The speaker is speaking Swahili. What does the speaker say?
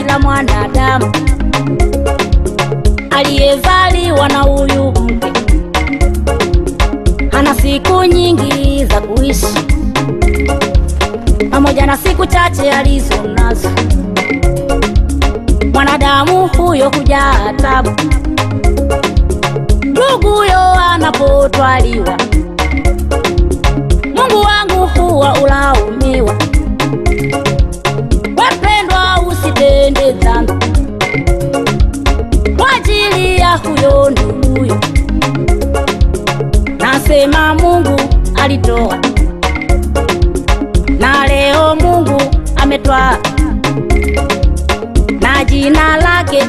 la mwanadamu aliyezaliwa na huyu mke. Hana siku nyingi za kuishi, pamoja na siku chache alizo nazo. Mwanadamu huyo hujaa taabu, nduguyo anapotwaliwa. Mungu wangu huwa ulaumiwa. Wapendwa, usitende dhambi kwa ajili ya huyo nduguyo. Nasema Mungu alitoa na leo Mungu ametwaa, na jina lake